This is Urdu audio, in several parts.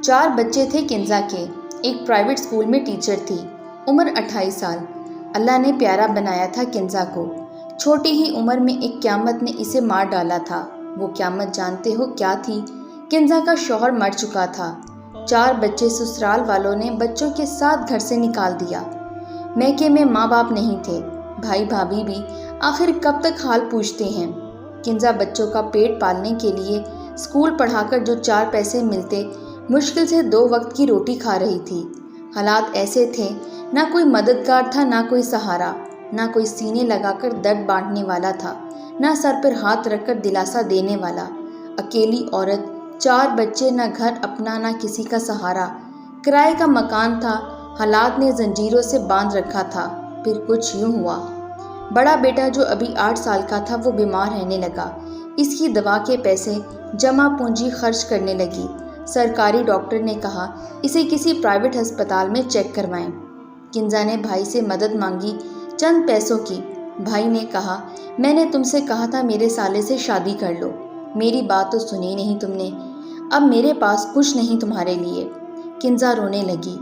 4 بچے تھے کنزا کے۔ ایک پرائیویٹ اسکول میں ٹیچر تھی، عمر 28 سال۔ اللہ نے پیارا بنایا تھا کنزا کو۔ چھوٹی ہی عمر میں ایک قیامت نے اسے مار ڈالا تھا۔ وہ قیامت جانتے ہو کیا تھی؟ کنزا کا شوہر مر چکا تھا۔ 4 بچے سسرال والوں نے بچوں کے ساتھ گھر سے نکال دیا۔ میکے میں ماں باپ نہیں تھے، بھائی بھابھی بھی آخر کب تک حال پوچھتے ہیں۔ کنزا بچوں کا پیٹ پالنے کے لیے اسکول پڑھا کر جو 4 پیسے ملتے، مشکل سے 2 وقت کی روٹی کھا رہی تھی۔ حالات ایسے تھے، نہ کوئی مددگار تھا، نہ کوئی سہارا، نہ کوئی سینے لگا کر درد بانٹنے والا تھا، نہ سر پر ہاتھ رکھ کر دلاسا دینے والا۔ اکیلی عورت، 4 بچے، نہ گھر اپنا، نہ کسی کا سہارا۔ کرائے کا مکان تھا، حالات نے زنجیروں سے باندھ رکھا تھا۔ پھر کچھ یوں ہوا۔ بڑا بیٹا جو ابھی 8 سال کا تھا وہ بیمار رہنے لگا۔ اس کی دوا کے پیسے، جمع پونجی خرچ کرنے لگی۔ سرکاری ڈاکٹر نے کہا اسے کسی پرائیویٹ ہسپتال میں چیک کروائیں۔ کنزا نے بھائی سے مدد مانگی چند پیسوں کی۔ بھائی نے کہا میں نے تم سے کہا تھا میرے سالے سے شادی کر لو، میری بات تو سنی نہیں تم نے، اب میرے پاس کچھ نہیں تمہارے لیے۔ کنزا رونے لگی۔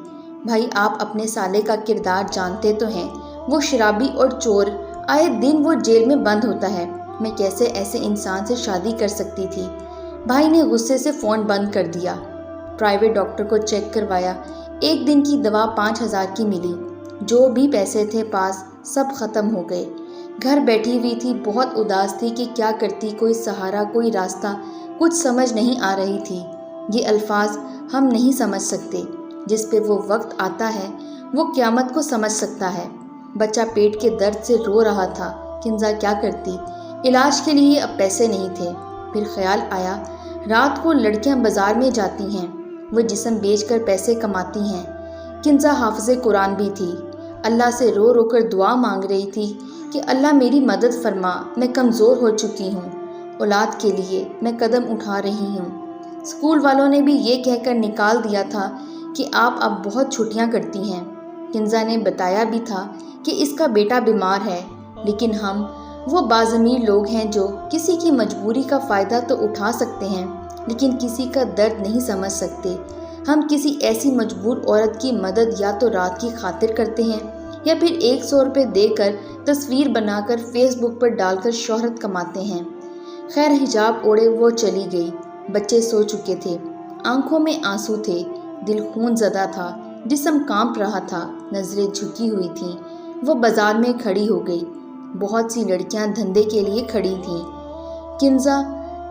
بھائی آپ اپنے سالے کا کردار جانتے تو ہیں، وہ شرابی اور چور، آئے دن وہ جیل میں بند ہوتا ہے، میں کیسے ایسے انسان سے شادی کر سکتی تھی؟ بھائی نے غصے سے فون بند کر دیا۔ پرائیویٹ ڈاکٹر کو چیک کروایا، 1 دن کی دوا 5000 کی ملی۔ جو بھی پیسے تھے پاس سب ختم ہو گئے۔ گھر بیٹھی ہوئی تھی، بہت اداس تھی کہ کیا کرتی، کوئی سہارا، کوئی راستہ، کچھ سمجھ نہیں آ رہی تھی۔ یہ الفاظ ہم نہیں سمجھ سکتے، جس پہ وہ وقت آتا ہے وہ قیامت کو سمجھ سکتا ہے۔ بچہ پیٹ کے درد سے رو رہا تھا، کنزا کیا کرتی؟ علاج کے لیے اب پیسے نہیں تھے۔ پھر خیال آیا رات کو لڑکیاں بازار میں جاتی ہیں، وہ جسم بیچ کر پیسے کماتی ہیں۔ کنزا حافظ قرآن بھی تھی، اللہ سے رو رو کر دعا مانگ رہی تھی کہ اللہ میری مدد فرما، میں کمزور ہو چکی ہوں، اولاد کے لیے میں قدم اٹھا رہی ہوں۔ اسکول والوں نے بھی یہ کہہ کر نکال دیا تھا کہ آپ اب بہت چھٹیاں کرتی ہیں۔ کنزا نے بتایا بھی تھا کہ اس کا بیٹا بیمار ہے، لیکن ہم وہ باضمیر لوگ ہیں جو کسی کی مجبوری کا فائدہ تو اٹھا سکتے ہیں، لیکن کسی کا درد نہیں سمجھ سکتے۔ ہم کسی ایسی مجبور عورت کی مدد یا تو رات کی خاطر کرتے ہیں یا پھر 100 روپے دے کر تصویر بنا کر فیس بک پر ڈال کر شہرت کماتے ہیں۔ خیر حجاب اوڑے وہ چلی گئی۔ بچے سو چکے تھے، آنکھوں میں آنسو تھے، دل خون زدہ تھا، جسم کانپ رہا تھا، نظریں جھکی ہوئی تھیں۔ وہ بازار میں کھڑی ہو گئی۔ بہت سی لڑکیاں دھندے کے لیے کھڑی تھیں، کنزا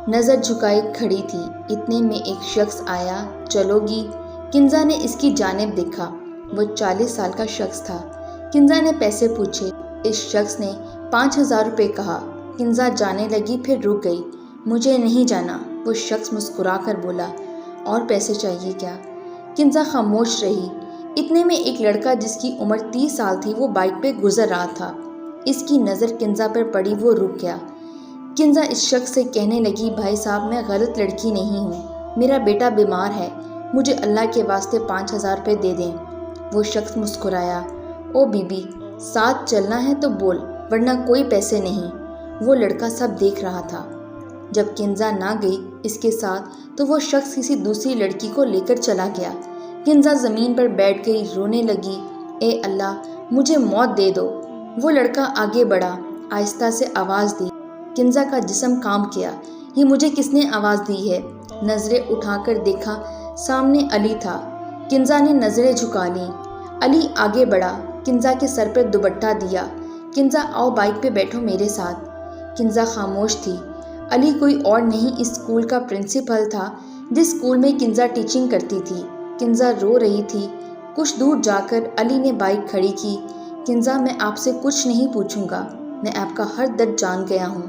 نظر جھکائے کھڑی تھی۔ اتنے میں ایک شخص آیا۔ چلو گی؟ کنزا نے اس کی جانب دیکھا، وہ 40 سال کا شخص تھا۔ کنزا نے پیسے پوچھے، اس شخص نے 5000 روپے کہا۔ کنزا جانے لگی، پھر رک گئی۔ مجھے نہیں جانا، وہ شخص مسکرا کر بولا۔ اور پیسے چاہیے کیا؟ کنزا خاموش رہی۔ اتنے میں ایک لڑکا جس کی عمر 30 سال تھی وہ بائک پہ گزر رہا تھا۔ اس کی نظر کنزا پر پڑی، وہ رک گیا۔ کنزا اس شخص سے کہنے لگی بھائی صاحب میں غلط لڑکی نہیں ہوں، میرا بیٹا بیمار ہے، مجھے اللہ کے واسطے 5000 روپے دے دیں۔ وہ شخص مسکرایا۔ او بی بی، ساتھ چلنا ہے تو بول، ورنہ کوئی پیسے نہیں۔ وہ لڑکا سب دیکھ رہا تھا۔ جب کنزا نہ گئی اس کے ساتھ تو وہ شخص کسی دوسری لڑکی کو لے کر چلا گیا۔ کنزا زمین پر بیٹھ گئی، رونے لگی، اے اللہ مجھے موت دے دو۔ وہ لڑکا آگے بڑھا، آہستہ سے آواز دی۔ کنزا کا جسم کانپ گیا، یہ مجھے کس نے آواز دی ہے؟ نظریں اٹھا کر دیکھا، سامنے علی تھا۔ کنزا نے نظریں جھکا لیں۔ علی آگے بڑھا، کنزا کے سر پر دوپٹہ دیا۔ کنزا آؤ بائک پہ بیٹھو میرے ساتھ۔ کنزا خاموش تھی۔ علی کوئی اور نہیں، اس اسکول کا پرنسپل تھا جس اسکول میں کنزا ٹیچنگ کرتی تھی۔ کنزا رو رہی تھی۔ کچھ دور جا کر علی نے بائک کھڑی کی۔ کنزا میں آپ سے کچھ نہیں پوچھوں گا، میں آپ کا ہر درد جان گیا ہوں،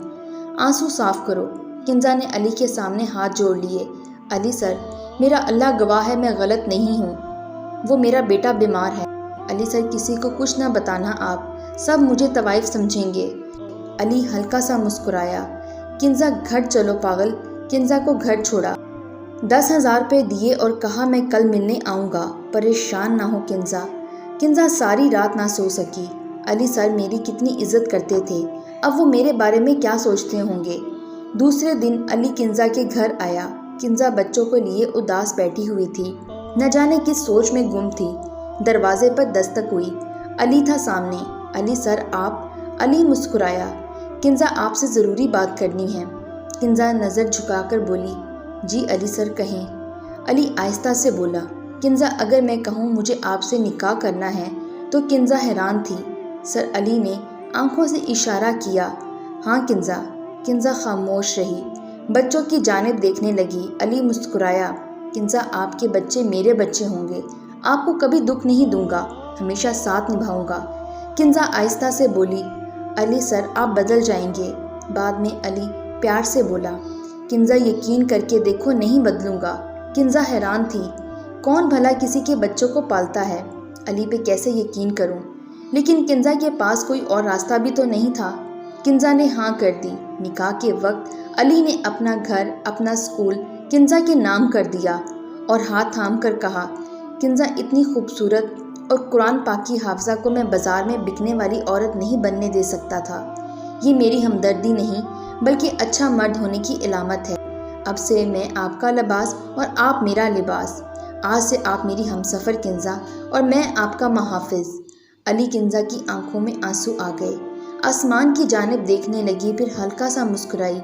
آنسو صاف کرو۔ کنزا نے علی کے سامنے ہاتھ جوڑ لیے۔ علی سر، میرا اللہ گواہ ہے میں غلط نہیں ہوں، وہ میرا بیٹا بیمار ہے۔ علی سر کسی کو کچھ نہ بتانا، آپ سب مجھے طوائف سمجھیں گے۔ علی ہلکا سا مسکرایا۔ کنزا گھر چلو پاگل۔ کنزا کو گھر چھوڑا، 10,000 روپے دیے اور کہا میں کل ملنے آؤں گا، پریشان نہ ہو کنزا۔ کنزا ساری رات نہ سو سکی۔ علی سر میری کتنی عزت کرتے تھے، اب وہ میرے بارے میں کیا سوچتے ہوں گے؟ دوسرے دن علی کنزا کے گھر آیا۔ کنزا بچوں کو لیے اداس بیٹھی ہوئی تھی۔ نہ جانے کس سوچ میں گم تھی۔ دروازے پر دستک ہوئی۔ علی تھا سامنے۔ علی سر آپ؟ علی مسکرایا۔ کنزا آپ سے ضروری بات کرنی ہے۔ کنزا نظر جھکا کر بولی، جی علی سر کہیں۔ علی آہستہ سے بولا، کنزا اگر میں کہوں مجھے آپ سے نکاح کرنا ہے تو کنزا حیران تھی۔ سر علی نے آنکھوں سے اشارہ کیا، ہاں کنزا۔ کنزا خاموش رہی، بچوں کی جانب دیکھنے لگی۔ علی مسکرایا، کنزا آپ کے بچے میرے بچے ہوں گے، آپ کو کبھی دکھ نہیں دوں گا، ہمیشہ ساتھ نبھاؤں گا۔ کنزا آہستہ سے بولی، علی سر آپ بدل جائیں گے۔ بعد میں علی پیار سے بولا، کنزا یقین کر کے دیکھو نہیں بدلوں گا۔ کنزا حیران تھی، کون بھلا کسی کے بچوں کو پالتا ہے؟ علی پہ کیسے یقین کروں؟ لیکن کنزا کے پاس کوئی اور راستہ بھی تو نہیں تھا۔ کنزا نے ہاں کر دی۔ نکاح کے وقت علی نے اپنا گھر، اپنا اسکول کنزا کے نام کر دیا اور ہاتھ تھام کر کہا، کنزا اتنی خوبصورت اور قرآن پاک کی حافظہ کو میں بازار میں بکنے والی عورت نہیں بننے دے سکتا تھا۔ یہ میری ہمدردی نہیں بلکہ اچھا مرد ہونے کی علامت ہے۔ اب سے میں آپ کا لباس اور آپ میرا لباس۔ آج سے آپ میری ہمسفر کنزا اور میں آپ کا محافظ۔ علی کنزا کی آنکھوں میں آنسو آ گئے، آسمان کی جانب دیکھنے لگی، پھر ہلکا سا مسکرائی،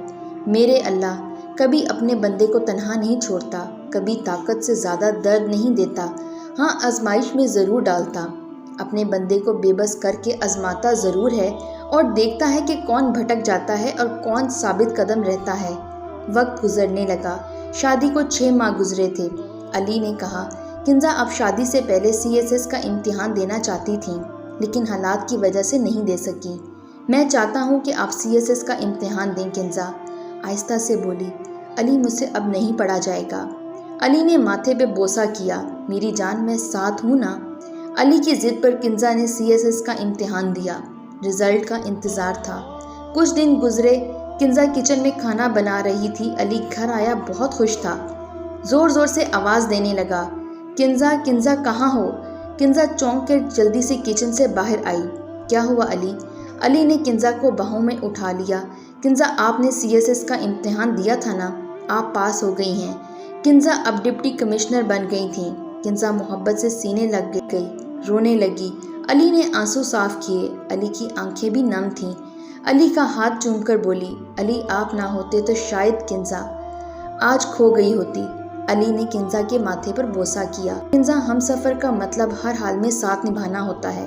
میرے اللہ کبھی اپنے بندے کو تنہا نہیں چھوڑتا، کبھی طاقت سے زیادہ درد نہیں دیتا، ہاں آزمائش میں ضرور ڈالتا، اپنے بندے کو بے بس کر کے آزماتا ضرور ہے اور دیکھتا ہے کہ کون بھٹک جاتا ہے اور کون ثابت قدم رہتا ہے۔ وقت گزرنے لگا، شادی کو 6 ماہ گزرے تھے۔ علی نے کہا، کنزا آپ شادی سے پہلے CSS کا امتحان دینا چاہتی تھیں لیکن حالات کی وجہ سے نہیں دے سکیں۔ میں چاہتا ہوں کہ آپ CSS کا امتحان دیں کنزا۔ آہستہ سے بولی، علی مجھ سے اب نہیں پڑھا جائے گا۔ علی نے ماتھے پہ بوسہ کیا، میری جان میں ساتھ ہوں نا۔ علی کی ضد پر کنزا نے CSS کا امتحان دیا۔ رزلٹ کا انتظار تھا۔ کچھ دن گزرے، کنزا کچن میں کھانا بنا رہی تھی۔ علی گھر آیا، بہت خوش تھا، زور زور سے آواز دینے لگا، کنزا کنزا کہاں ہو؟ کنزا چونک کر جلدی سے کچن سے باہر آئی۔ کیا ہوا علی؟ علی نے کنزا کو باہوں میں اٹھا لیا، کنزا آپ نے CSS کا امتحان دیا تھا نا، آپ پاس ہو گئی ہیں۔ کنزا اب ڈپٹی کمشنر بن گئی تھیں۔ کنزا محبت سے سینے لگ گئی، رونے لگی۔ علی نے آنسو صاف کیے، علی کی آنکھیں بھی نم تھیں۔ علی کا ہاتھ چوم کر بولی، علی آپ نہ ہوتے تو شاید کنزا آج کھو گئی ہوتی۔ علی نے کنزا کے ماتھے پر بوسہ کیا۔ کنزا ہم سفر کا مطلب ہر حال میں ساتھ نبھانا ہوتا ہے۔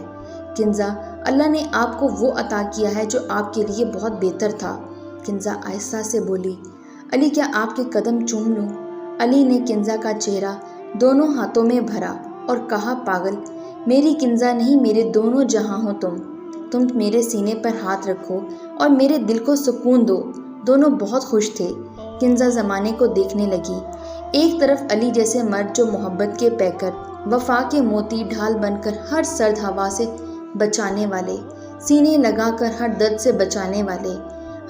کنزا اللہ نے آپ کو وہ عطا کیا ہے جو آپ کے لیے بہت بہتر تھا۔ کنزا آہستہ سے بولی، علی کیا آپ کے قدم چوم لوں؟ علی نے کنزا کا چہرہ دونوں ہاتھوں میں بھرا اور کہا، پاگل، میری کنزا نہیں میرے دونوں جہاں ہو تم میرے سینے پر ہاتھ رکھو اور میرے دل کو سکون دو۔ دونوں بہت خوش تھے۔ کنزا زمانے کو دیکھنے لگی، ایک طرف علی جیسے مرد جو محبت کے پیکر، وفا کے موتی ڈھال بن کر ہر سرد ہوا سے بچانے والے، سینے لگا کر ہر درد سے بچانے والے،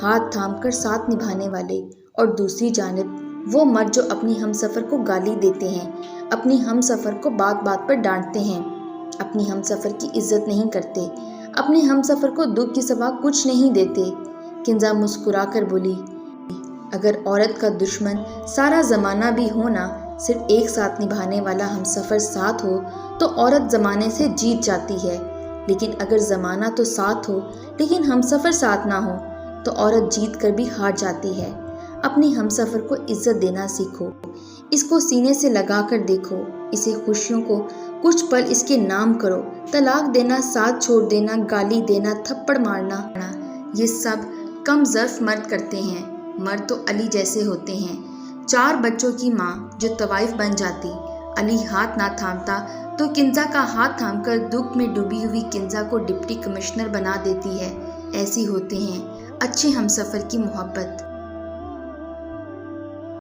ہاتھ تھام کر ساتھ نبھانے والے، اور دوسری جانب وہ مرد جو اپنی ہم سفر کو گالی دیتے ہیں، اپنی ہم سفر کو بات بات پر ڈانٹتے ہیں، اپنی ہم سفر کی عزت نہیں کرتے، اپنے ہم سفر کو دکھ کی سوا کچھ نہیں دیتے۔ کنزا مسکرا کر بولی، اگر عورت کا دشمن سارا زمانہ بھی ہو نا، صرف ایک ساتھ نبھانے والا ہم سفر ساتھ ہو تو عورت زمانے سے جیت جاتی ہے، لیکن اگر زمانہ تو ساتھ ہو لیکن ہم سفر ساتھ نہ ہو تو عورت جیت کر بھی ہار جاتی ہے۔ اپنی ہم سفر کو عزت دینا سیکھو، اس کو سینے سے لگا کر دیکھو، اسے خوشیوں کو کچھ پل اس کے نام کرو۔ طلاق دینا، ساتھ چھوڑ دینا، گالی دینا، تھپڑ مارنا، یہ سب کم ظرف مرد کرتے ہیں۔ مرد تو علی جیسے ہوتے ہیں، 4 بچوں کی ماں جو طوائف بن جاتی۔ علی ہاتھ نہ تھامتا تو کنزا کا ہاتھ تھام کر دکھ میں ڈوبی ہوئی کنزا کو ڈپٹی کمشنر بنا دیتی ہے۔ ایسی ہوتے ہیں اچھے ہم سفر کی محبت۔